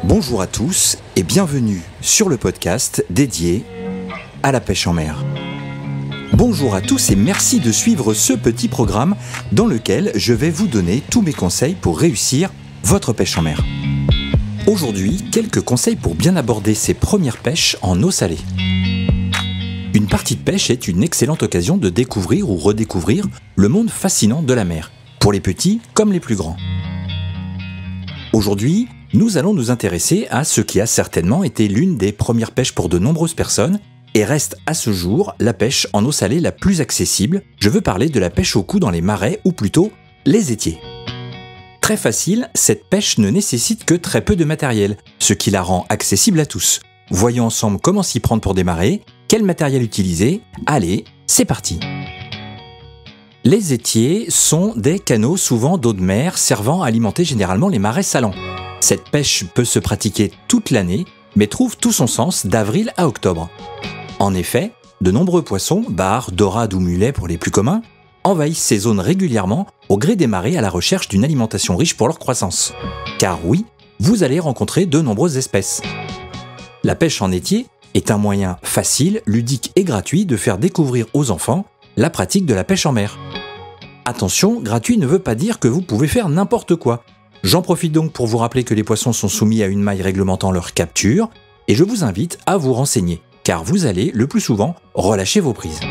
Bonjour à tous et bienvenue sur le podcast dédié à la pêche en mer. Bonjour à tous et merci de suivre ce petit programme dans lequel je vais vous donner tous mes conseils pour réussir votre pêche en mer. Aujourd'hui, quelques conseils pour bien aborder ses premières pêches en eau salée. Une partie de pêche est une excellente occasion de découvrir ou redécouvrir le monde fascinant de la mer, pour les petits comme les plus grands. Aujourd'hui, nous allons nous intéresser à ce qui a certainement été l'une des premières pêches pour de nombreuses personnes et reste à ce jour la pêche en eau salée la plus accessible. Je veux parler de la pêche au coup dans les marais ou plutôt les étiers. Très facile, cette pêche ne nécessite que très peu de matériel, ce qui la rend accessible à tous. Voyons ensemble comment s'y prendre pour démarrer, quel matériel utiliser. Allez, c'est parti! Les étiers sont des canaux souvent d'eau de mer servant à alimenter généralement les marais salants. Cette pêche peut se pratiquer toute l'année, mais trouve tout son sens d'avril à octobre. En effet, de nombreux poissons, bars, dorades ou mulets pour les plus communs, envahissent ces zones régulièrement au gré des marées à la recherche d'une alimentation riche pour leur croissance. Car oui, vous allez rencontrer de nombreuses espèces. La pêche en étier est un moyen facile, ludique et gratuit de faire découvrir aux enfants la pratique de la pêche en mer. Attention, gratuit ne veut pas dire que vous pouvez faire n'importe quoi. J'en profite donc pour vous rappeler que les poissons sont soumis à une maille réglementant leur capture et je vous invite à vous renseigner, car vous allez, le plus souvent, relâcher vos prises.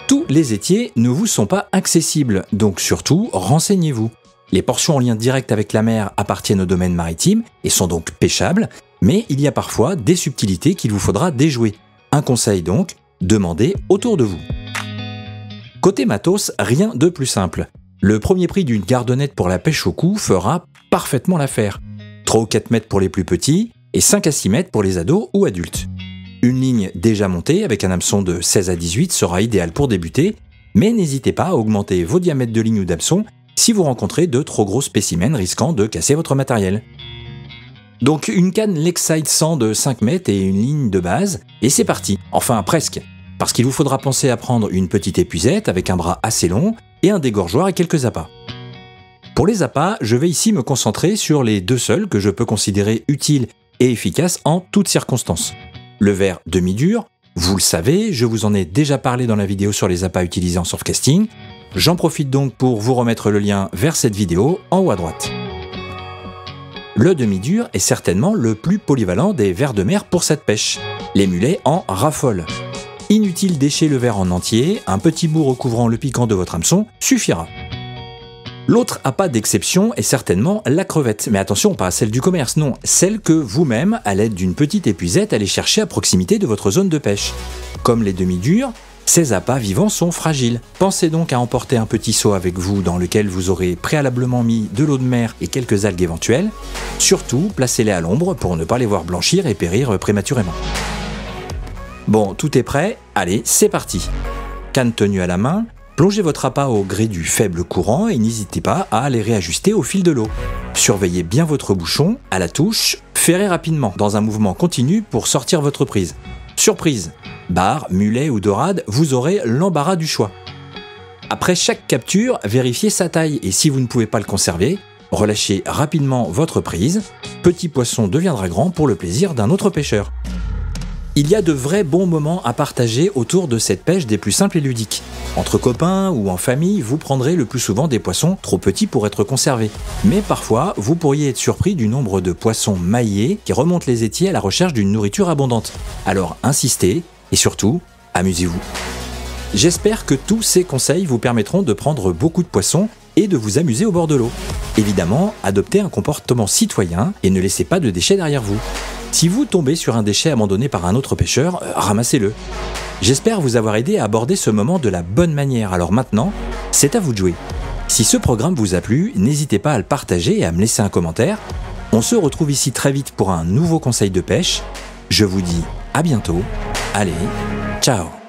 Tous les étiers ne vous sont pas accessibles, donc surtout, renseignez-vous. Les portions en lien direct avec la mer appartiennent au domaine maritime et sont donc pêchables, mais il y a parfois des subtilités qu'il vous faudra déjouer. Un conseil donc, demandez autour de vous. Côté matos, rien de plus simple. Le premier prix d'une gardonnette pour la pêche au coup fera parfaitement l'affaire. 3 ou 4 mètres pour les plus petits et 5 à 6 mètres pour les ados ou adultes. Une ligne déjà montée avec un hameçon de 16 à 18 sera idéal pour débuter, mais n'hésitez pas à augmenter vos diamètres de ligne ou d'hameçon si vous rencontrez de trop gros spécimens risquant de casser votre matériel. Donc une canne Lexide 100 de 5 mètres et une ligne de base, et c'est parti, enfin presque. Parce qu'il vous faudra penser à prendre une petite épuisette avec un bras assez long et un dégorgeoir et quelques appâts. Pour les appâts, je vais ici me concentrer sur les deux seuls que je peux considérer utiles et efficaces en toutes circonstances. Le verre demi-dur, vous le savez, je vous en ai déjà parlé dans la vidéo sur les appâts utilisés en surfcasting. J'en profite donc pour vous remettre le lien vers cette vidéo en haut à droite. Le demi-dur est certainement le plus polyvalent des vers de mer pour cette pêche. Les mulets en raffolent. Inutile d'écher le verre en entier, un petit bout recouvrant le piquant de votre hameçon suffira. L'autre appât d'exception est certainement la crevette, mais attention, pas celle du commerce, non, celle que vous-même, à l'aide d'une petite épuisette, allez chercher à proximité de votre zone de pêche. Comme les demi-durs, ces appâts vivants sont fragiles. Pensez donc à emporter un petit seau avec vous dans lequel vous aurez préalablement mis de l'eau de mer et quelques algues éventuelles. Surtout, placez-les à l'ombre pour ne pas les voir blanchir et périr prématurément. Bon, tout est prêt, allez, c'est parti. Canne tenue à la main, plongez votre appât au gré du faible courant et n'hésitez pas à les réajuster au fil de l'eau. Surveillez bien votre bouchon, à la touche, ferrez rapidement dans un mouvement continu pour sortir votre prise. Surprise, bar, mulet ou dorade, vous aurez l'embarras du choix. Après chaque capture, vérifiez sa taille et si vous ne pouvez pas le conserver, relâchez rapidement votre prise. Petit poisson deviendra grand pour le plaisir d'un autre pêcheur. Il y a de vrais bons moments à partager autour de cette pêche des plus simples et ludiques. Entre copains ou en famille, vous prendrez le plus souvent des poissons trop petits pour être conservés. Mais parfois, vous pourriez être surpris du nombre de poissons maillés qui remontent les étiers à la recherche d'une nourriture abondante. Alors insistez et surtout, amusez-vous. J'espère que tous ces conseils vous permettront de prendre beaucoup de poissons et de vous amuser au bord de l'eau. Évidemment, adoptez un comportement citoyen et ne laissez pas de déchets derrière vous. Si vous tombez sur un déchet abandonné par un autre pêcheur, ramassez-le. J'espère vous avoir aidé à aborder ce moment de la bonne manière, alors maintenant, c'est à vous de jouer. Si ce programme vous a plu, n'hésitez pas à le partager et à me laisser un commentaire. On se retrouve ici très vite pour un nouveau conseil de pêche. Je vous dis à bientôt. Allez, ciao!